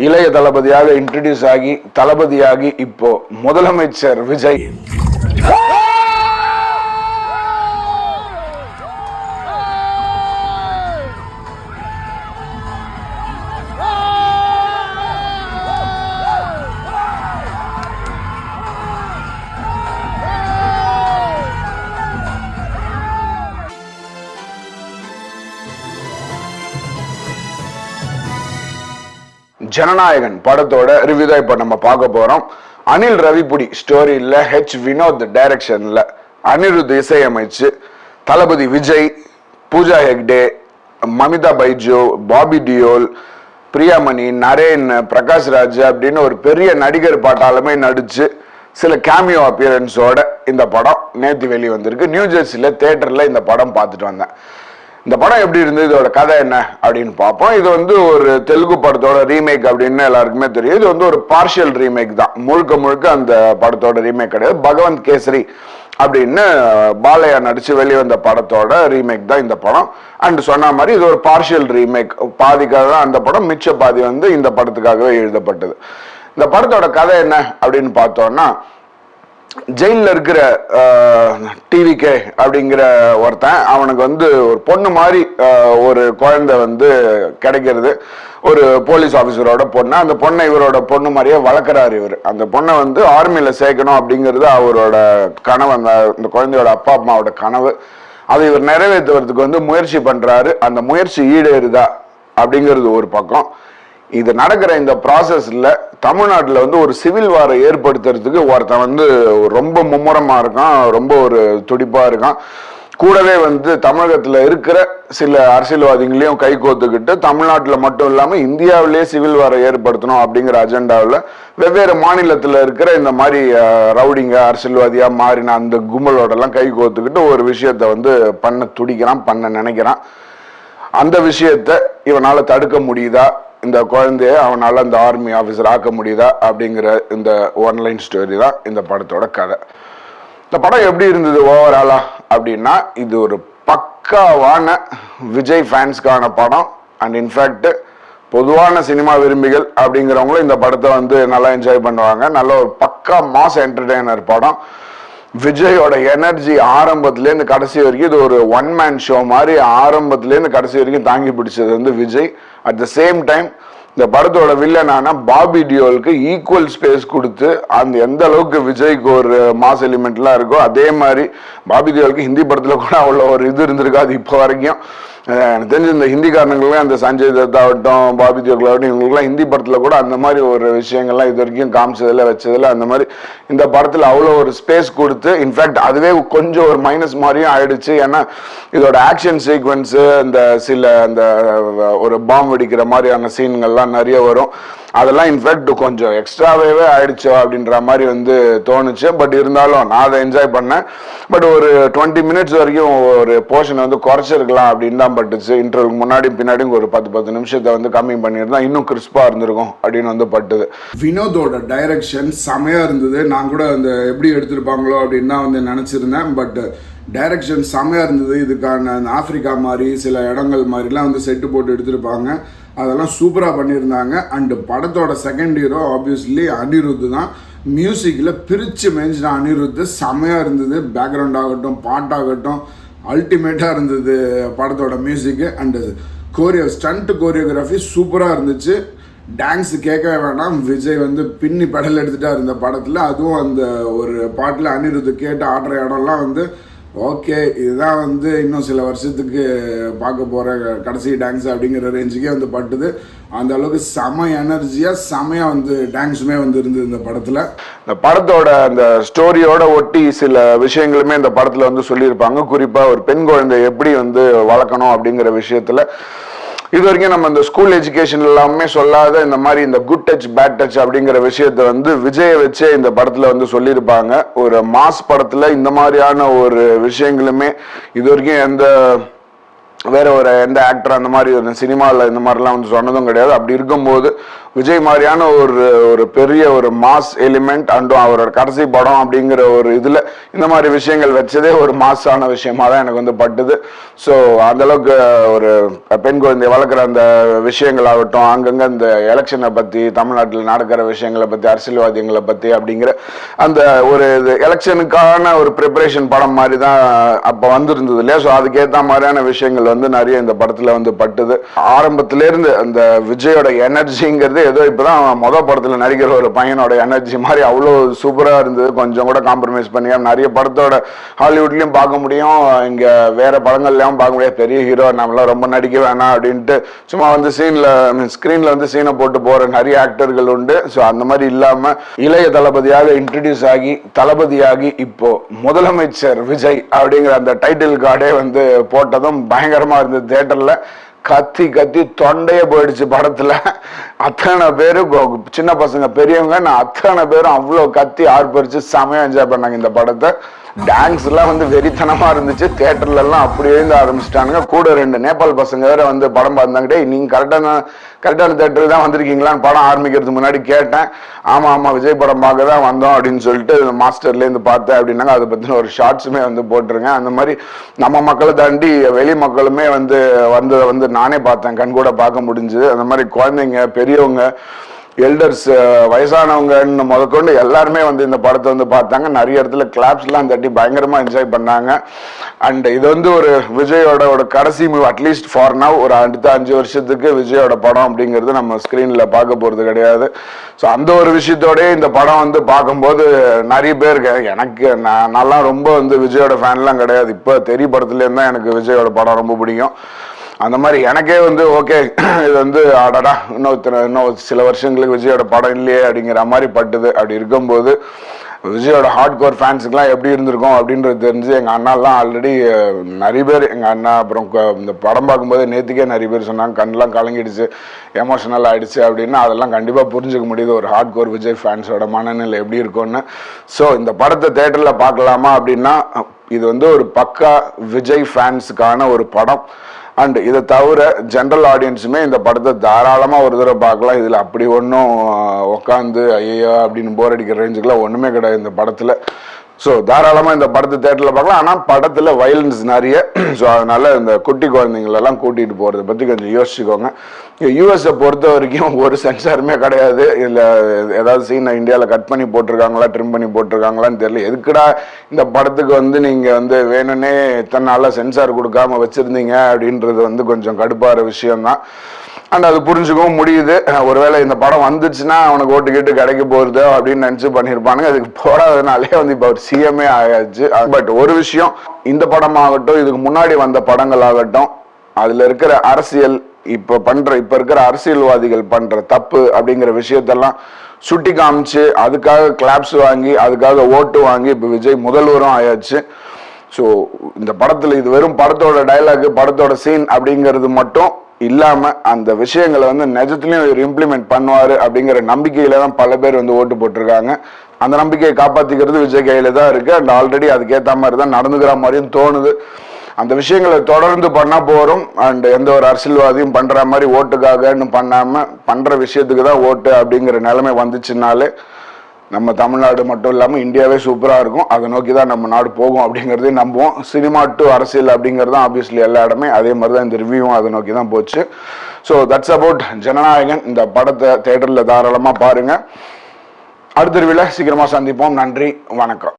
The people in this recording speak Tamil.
இளைய தளபதியாக இன்ட்ரடியூஸ் ஆகி தளபதியாகி இப்போ முதலமைச்சர் விஜய் ஜனநாயகன் படத்தோட ரிவ்யூ தான் இப்ப நம்ம பார்க்க போறோம். அனில் ரவிபுடி ஸ்டோரியில ஹெச் வினோத் டைரக்ஷன்ல அனிருத் இசையமைச்சு தளபதி விஜய், பூஜா ஹெக்டே, மமிதா பைஜோ, பாபி டியோல், பிரியாமணி, நரேன், பிரகாஷ் ராஜ் அப்படின்னு ஒரு பெரிய நடிகர் பாட்டாலுமே நடிச்சு சில கேமியோ அப்பியரன்ஸோட இந்த படம் நேற்று வெளியே வந்திருக்கு. நியூ ஜெர்சியில தியேட்டர்ல இந்த படம் பார்த்துட்டு வந்தேன். இந்த படம் எப்படி இருந்தது, இதோட கதை என்ன அப்படின்னு பார்ப்போம். இது வந்து ஒரு தெலுங்கு படத்தோட ரீமேக் அப்படின்னு எல்லாருக்குமே தெரியும். இது வந்து ஒரு பார்ஷியல் ரீமேக் தான், முழுக்க முழுக்க அந்த படத்தோட ரீமேக் கிடையாது. பகவந்த் கேசரி அப்படின்னு பாலையா நடிச்சு வெளிவந்த படத்தோட ரீமேக் தான் இந்த படம். அண்ட் சொன்ன மாதிரி இது ஒரு பார்ஷியல் ரீமேக், பாதிக்காக தான் அந்த படம், மிச்ச பாதி வந்து இந்த படத்துக்காகவே எழுதப்பட்டது. இந்த படத்தோட கதை என்ன அப்படின்னு பார்த்தோம்னா, ஜெயிலில் இருக்கிற டிவிகே அப்படிங்கிற ஒருத்தன், அவனுக்கு வந்து ஒரு பொண்ணு மாதிரி ஒரு குழந்தை வந்து கிடைக்கிறது, ஒரு போலீஸ் ஆஃபீஸரோட பொண்ணு. அந்த பொண்ணை இவரோட பொண்ணு மாதிரியே வளர்க்குறாரு இவர். அந்த பொண்ணை வந்து ஆர்மியில சேர்க்கணும் அப்படிங்கிறது அவரோட கனவு, அந்த குழந்தையோட அப்பா அம்மாவோட கனவு. அதை இவர் நிறைவேற்றுவதற்கு வந்து முயற்சி பண்றாரு. அந்த முயற்சி ஈடேறுதா அப்படிங்கிறது ஒரு பக்கம். இது நடக்கிற இந்த ப்ராசஸ்ல தமிழ்நாட்டில் வந்து ஒரு சிவில் வாரை ஏற்படுத்துறதுக்கு ஒருத்தன் வந்து ரொம்ப மும்முரமா இருக்கான், ரொம்ப ஒரு துடிப்பா இருக்கான். கூடவே வந்து தமிழகத்துல இருக்கிற சில அரசியல்வாதிகளையும் கை கோத்துக்கிட்டு தமிழ்நாட்டில் மட்டும் இல்லாம இந்தியாவிலேயே சிவில் வாரை ஏற்படுத்தணும் அப்படிங்கிற அஜெண்டாவில் வெவ்வேறு மாநிலத்தில் இருக்கிற இந்த மாதிரி ரவுடிங்க அரசியல்வாதியா மாறின அந்த கும்பலோட எல்லாம் கை கோத்துக்கிட்டு ஒரு விஷயத்த வந்து பண்ண துடிக்கிறான், பண்ண நினைக்கிறான். அந்த விஷயத்த இவனால தடுக்க முடியுதா, இந்த குழந்தைய அவனால அந்த ஆர்மி ஆஃபீஸர் ஆக்க முடியுதா அப்படிங்கிற இந்த ஒன்லைன் ஸ்டோரி தான் இந்த படத்தோட கதை. இந்த படம் எப்படி இருந்தது ஓவராலா அப்படின்னா, இது ஒரு பக்காவான விஜய் ஃபேன்ஸ்க்கான படம். அண்ட் இன்ஃபேக்ட் பொதுவான சினிமா விரும்பிகள் அப்படிங்கிறவங்களும் இந்த படத்தை வந்து நல்லா என்ஜாய் பண்ணுவாங்க. நல்ல ஒரு பக்கா மாஸ் என்டர்டெய்னர் படம். விஜயோட எனர்ஜி ஆரம்பத்திலேருந்து கடைசி வரைக்கும் இது ஒரு ஒன் மேன் ஷோ மாதிரி ஆரம்பத்திலேருந்து கடைசி வரைக்கும் தாங்கி பிடிச்சது வந்து Vijay. At the same time இந்த படத்தோட வில்லனான பாபி டியோலுக்கு ஈக்குவல் ஸ்பேஸ் கொடுத்து, அந்த எந்த அளவுக்கு விஜய்க்கு ஒரு மாஸ் எலிமெண்ட்லாம் இருக்கோ அதே மாதிரி பாபி டியோலுக்கு ஹிந்தி படத்துல கூட அவ்வளோ ஒரு இது இருந்திருக்காது இப்போ வரைக்கும். எனக்கு தெரிஞ்சு இந்த ஹிந்திக்காரங்களும் அந்த சஞ்சய் தத் ஆகட்டும், பாபி தியோல் ஆகட்டும், இவங்களுக்குலாம் ஹிந்தி படத்தில் கூட அந்த மாதிரி ஒரு விஷயங்கள்லாம் இது வரைக்கும் காமிச்சதில்ல, வச்சதில்ல. அந்த மாதிரி இந்த படத்தில் அவ்வளோ ஒரு ஸ்பேஸ் கொடுத்து, இன்ஃபேக்ட் அதுவே கொஞ்சம் ஒரு மைனஸ் மாதிரியும் ஆயிடுச்சு. ஏன்னா இதோட ஆக்ஷன் சீக்வன்ஸு, இந்த சில அந்த ஒரு பாம்பு வெடிக்கிற மாதிரியான சீன்கள்லாம் நிறைய வரும். அதெல்லாம் இன்ஃபேக்ட் கொஞ்சம் எக்ஸ்ட்ராவே ஆயிடுச்சோ அப்படின்ற மாதிரி வந்து தோணுச்சு. பட் இருந்தாலும் நான் அதை என்ஜாய் பண்ணேன். பட் ஒரு 20 மினிட்ஸ் வரைக்கும் ஒரு போர்ஷன் வந்து குறைச்சிருக்கலாம் அப்படின்னு தான் பட்டுச்சு. இன்டர்வலுக்கு முன்னாடி பின்னாடி ஒரு 10 நிமிஷத்தை வந்து கம்மி பண்ணியிருந்தா இன்னும் கிறிஸ்பா இருந்திருக்கும் அப்படின்னு வந்து பட்டுது. வினோதோட டைரக்ஷன் செமையா இருந்தது. நான் கூட அந்த எப்படி எடுத்திருப்பாங்களோ அப்படின்னு தான் வந்து நினைச்சிருந்தேன். பட் டைரக்ஷன் செமையா இருந்தது. இதுக்கான ஆப்பிரிக்கா மாதிரி சில இடங்கள் மாதிரிலாம் வந்து செட்டு போட்டு எடுத்திருப்பாங்க. அதெல்லாம் சூப்பராக பண்ணியிருந்தாங்க. அண்டு படத்தோட செகண்ட் ஹீரோ ஆப்வியஸ்லி அனிருத் தான். மியூசிக்கில் பிரித்து மேய்ஞ்சின அனிருத் செமையாக இருந்தது. பேக்ரவுண்ட் ஆகட்டும், பாட்டாகட்டும் அல்டிமேட்டாக இருந்தது படத்தோட மியூசிக்கு. அண்டு ஸ்டண்ட் கோரியோகிராஃபி சூப்பராக இருந்துச்சு. டான்ஸ் கேட்கவே வேண்டாம், விஜய் வந்து பின்னி பெடல் எடுத்துகிட்டா இருந்த படத்தில். அதுவும் அந்த ஒரு பாட்டில் அனிருத் கேட்டு ஆடுற இடம்லாம் வந்து ஓகே, இதுதான் வந்து இன்னும் சில வருஷத்துக்கு பார்க்க போகிற கடைசி டான்ஸ் அப்படிங்கிற ரேஞ்சுக்கே வந்து பட்டுது. அந்த அளவுக்கு செம எனர்ஜியாக செமையாக வந்து டான்ஸுமே வந்து இருந்தது இந்த படத்தில். இந்த படத்தோட அந்த ஸ்டோரியோட ஒட்டி சில விஷயங்களுமே இந்த படத்தில் வந்து சொல்லியிருப்பாங்க. குறிப்பாக ஒரு பெண் குழந்தை எப்படி வந்து வளர்க்கணும் அப்படிங்கிற விஷயத்தில் இது வரைக்கும் நம்ம இந்த ஸ்கூல் எஜுகேஷன் எல்லாமே சொல்லாத இந்த மாதிரி இந்த குட் டச் பேட் டச் அப்படிங்கிற விஷயத்த வந்து விஜயை வச்சே இந்த படத்துல வந்து சொல்லியிருப்பாங்க. ஒரு மாஸ் படத்துல இந்த மாதிரியான ஒரு விஷயங்களுமே இது வரைக்கும் எந்த ஆக்டர் அந்த மாதிரி சினிமாவில் இந்த மாதிரிலாம் வந்து சொன்னதும் கிடையாது. அப்படி இருக்கும்போது விஜய் மாதிரியான ஒரு ஒரு பெரிய ஒரு மாஸ் எலிமெண்ட் அண்டும் அவரோட கடைசி படம் அப்படிங்கிற ஒரு இதுல இந்த மாதிரி விஷயங்கள் வச்சதே ஒரு மாஸான விஷயமா தான் எனக்கு வந்து பட்டுது. ஸோ அந்த அளவுக்கு ஒரு பெண் குழந்தை வளர்க்குற அந்த விஷயங்கள் ஆகட்டும், அங்கங்க இந்த எலெக்ஷனை பத்தி, தமிழ்நாட்டில் நடக்கிற விஷயங்களை பத்தி, அரசியல்வாதிகளை பத்தி அப்படிங்கிற அந்த ஒரு எலெக்ஷனுக்கான ஒரு ப்ரிப்பரேஷன் படம் மாதிரி தான் அப்ப வந்திருந்தது இல்லையா. ஸோ அதுக்கேற்ற மாதிரியான விஷயங்கள் வந்து நிறைய இந்த படத்துல வந்து பட்டுது. ஆரம்பத்திலேருந்து அந்த விஜயோட எனர்ஜிங்கிறது ஏதோ இப்பதான் மொதல் படத்துல நடிக்கிற ஒரு பையனோட எனர்ஜி மாதிரி அவ்வளோ சூப்பரா இருந்தது. கொஞ்சம் கூட காம்ப்ரமைஸ் பண்ணி நிறைய படத்தோட ஹாலிவுட்லயும் பார்க்க முடியும், இங்க வேற படங்கள்லயும் பார்க்க முடியாது. பெரிய ஹீரோ நம்மளாம் ரொம்ப நடிக்க வேணாம் அப்படின்ட்டு சும்மா வந்து ஸ்கிரீன்ல வந்து சீனை போட்டு போற நிறைய ஆக்டர்கள் உண்டு. ஸோ அந்த மாதிரி இல்லாம இளைய தளபதியாக இன்ட்ரடியூஸ் ஆகி தளபதியாகி இப்போ முதலமைச்சர் விஜய் அப்படிங்கிற அந்த டைட்டில் கார்டே வந்து போட்டதும் பயங்கரமா இருந்தது. தியேட்டர்ல கத்தி கத்தி தொண்டையே போயிடுச்சு. படத்துல அத்தனை பேரும் சின்ன பசங்க பெரியவங்க அத்தனை பேரும் அவ்வளவு கத்தி ஆர்ப்பரிச்சு செமையா என்ஜாய் பண்ணாங்க இந்த படத்தை. டான்ஸ் எல்லாம் வந்து வெறித்தனமா இருந்துச்சு. தியேட்டர்ல எல்லாம் அப்படியே இருந்து ஆரம்பிச்சிட்டானுங்க. கூட 2 நேபாள் பசங்க வேற வந்து படம் பார்த்தாங்க. நீங்க கரெக்டான தியேட்டர் தான் வந்திருக்கீங்களான்னு படம் ஆரம்பிக்கிறதுக்கு முன்னாடி கேட்டேன். ஆமா விஜய் படம் பார்க்க தான் வந்தோம் அப்படின்னு சொல்லிட்டு மாஸ்டர்ல இருந்து பார்த்தேன் அப்படின்னாங்க. அதை பத்தின ஒரு ஷார்ட்ஸுமே வந்து போட்டிருங்க. அந்த மாதிரி நம்ம மக்களை தாண்டி வெளி மக்களுமே வந்து நானே பார்த்தேன், கண் கூட பார்க்க முடிஞ்சது. அந்த மாதிரி குழந்தைங்க, பெரியவங்க, எல்டர்ஸ், வயசானவங்கன்னு முதற்கொண்டு எல்லாருமே வந்து இந்த படத்தை வந்து பார்த்தாங்க. நிறைய இடத்துல கிளாப்ஸ்லாம் தட்டி பயங்கரமா என்ஜாய் பண்ணாங்க. அண்ட் இது வந்து ஒரு விஜயோட ஒரு கடைசி மூவி, அட்லீஸ்ட் ஃபார் நவ். ஒரு அடுத்த 5 வருஷத்துக்கு விஜயோட படம் அப்படிங்கிறது நம்ம ஸ்கிரீன்ல பார்க்க போறது கிடையாது. ஸோ அந்த ஒரு விஷயத்தோடய இந்த படம் வந்து பார்க்கும்போது நிறைய பேருக்கு, எனக்கு நான்லாம் ரொம்ப வந்து விஜயோட ஃபேன்லாம் கிடையாது. இப்போ தெரிய படத்துலேருந்து தான் எனக்கு விஜயோட படம் ரொம்ப பிடிக்கும். அந்த மாதிரி எனக்கே வந்து ஓகே இது வந்து ஆடாடா இன்னும் சில வருஷங்களுக்கு விஜயோட படம் இல்லையே அப்படிங்கிற மாதிரி பட்டுது. அப்படி இருக்கும்போது விஜயோட ஹார்ட் கோர் ஃபேன்ஸுக்குலாம் எப்படி இருந்திருக்கும் அப்படின்றது தெரிஞ்சு எங்கள் அண்ணாலாம் ஆல்ரெடி நிறைய பேர், எங்கள் அண்ணா அப்புறம் இந்த படம் பார்க்கும்போது நேற்றுக்கே நிறைய பேர் சொன்னாங்க கண்ணெலாம் கலங்கிடுச்சு, எமோஷனல் ஆகிடுச்சு அப்படின்னு. அதெல்லாம் கண்டிப்பாக புரிஞ்சுக்க முடியுது ஒரு ஹார்ட் கோர் விஜய் ஃபேன்ஸோட மனநிலை எப்படி இருக்கும்னு. ஸோ இந்த படத்தை தேட்டரில் பார்க்கலாமா அப்படின்னா, இது வந்து ஒரு பக்கா விஜய் ஃபேன்ஸுக்கான ஒரு படம். அண்ட் இதை தவிர ஜென்ரல் ஆடியன்ஸுமே இந்த படத்தை தாராளமாக ஒரு தடவை பார்க்கலாம். இதில் அப்படி ஒன்றும் உட்காந்து ஐயோ அப்படின்னு போர் அடிக்கிற ரேஞ்சுக்கெல்லாம் ஒன்றுமே கிடையாது இந்த படத்தில். ஸோ தாராளமாக இந்த படத்தை தேட்டரில் பார்க்கலாம். ஆனால் படத்தில் வைலன்ஸ் நிறைய. ஸோ அதனால இந்த குட்டி குழந்தைங்களெல்லாம் கூட்டிகிட்டு போகிறத பற்றி கொஞ்சம் யோசிச்சுக்கோங்க. யூஎஸை பொறுத்த வரைக்கும் ஒரு சென்சாருமே கிடையாது. இதில் ஏதாவது சீனை இந்தியாவில் கட் பண்ணி போட்டிருக்காங்களா, ட்ரிம் பண்ணி போட்டிருக்காங்களான்னு தெரியல. எதுக்குடா இந்த படத்துக்கு வந்து நீங்கள் வந்து வேணும்னே இத்தனை நாளாக சென்சார் கொடுக்காம வச்சுருந்தீங்க அப்படின்றது வந்து கொஞ்சம் கடுப்பாகிற விஷயம்தான். அண்ட் அது புரிஞ்சுக்கவும் முடியுது. ஒருவேளை இந்த படம் வந்துச்சுன்னா அவனுக்கு ஓட்டு கேட்டு கிடைக்க போகுது அப்படின்னு நினச்சி பண்ணியிருப்பானுங்க. அதுக்கு போடாதனாலே வந்து இப்போ ஒரு சிஎம்ஏ ஆயாச்சு. பட் ஒரு விஷயம், இந்த படமாகட்டும் இதுக்கு முன்னாடி வந்த படங்கள் ஆகட்டும், அதில் இருக்கிற அரசியல் இப்ப இருக்கிற அரசியல்வாதிகள் பண்ற தப்பு அப்படிங்கிற விஷயத்தெல்லாம் சுட்டி காமிச்சு அதுக்காக கிளாப்ஸ் வாங்கி அதுக்காக ஓட்டு வாங்கி இப்ப விஜய் முதல்வரும் ஆயாச்சு. ஸோ இந்த படத்துல இது வெறும் படத்தோட டைலாக், படத்தோட சீன் அப்படிங்கிறது மட்டும் இல்லாம அந்த விஷயங்களை வந்து நிஜத்துலயும் இவர் இம்ப்ளிமெண்ட் பண்ணுவாரு அப்படிங்கிற நம்பிக்கையில தான் பல பேர் வந்து ஓட்டு போட்டிருக்காங்க. அந்த நம்பிக்கையை காப்பாத்திக்கிறது விஜய் கையில தான் இருக்கு. அண்ட் ஆல்ரெடி அதுக்கேற்ற மாதிரி தான் நடந்துக்கிற மாதிரியும் தோணுது. அந்த விஷயங்களை தொடர்ந்து பண்ணா போறோம். அண்ட் எந்த ஒரு அரசியல்வாதியும் பண்ற மாதிரி ஓட்டுக்காகன்னு பண்ணாம பண்ற விஷயத்துக்கு தான் ஓட்டு அப்படிங்கிற நிலைமை வந்துச்சுனாலே நம்ம தமிழ்நாடு மட்டும் இல்லாமல் இந்தியாவே சூப்பராக இருக்கும். அதை நோக்கி தான் நம்ம நாடு போகும் அப்படிங்கிறதையும் நம்புவோம். சினிமா டு அரசியல் அப்படிங்கிறது தான் ஆப்வியஸ்லி எல்லா இடமே. அதே மாதிரி தான் இந்த ரிவ்யூவும் அதை நோக்கி தான் போச்சு. So that's about Jananayagan. இந்த படத்தை தேட்டரில் தாராளமாக பாருங்கள். அடுத்த ரிவ்யூவில் சீக்கிரமாக சந்திப்போம். நன்றி, வணக்கம்.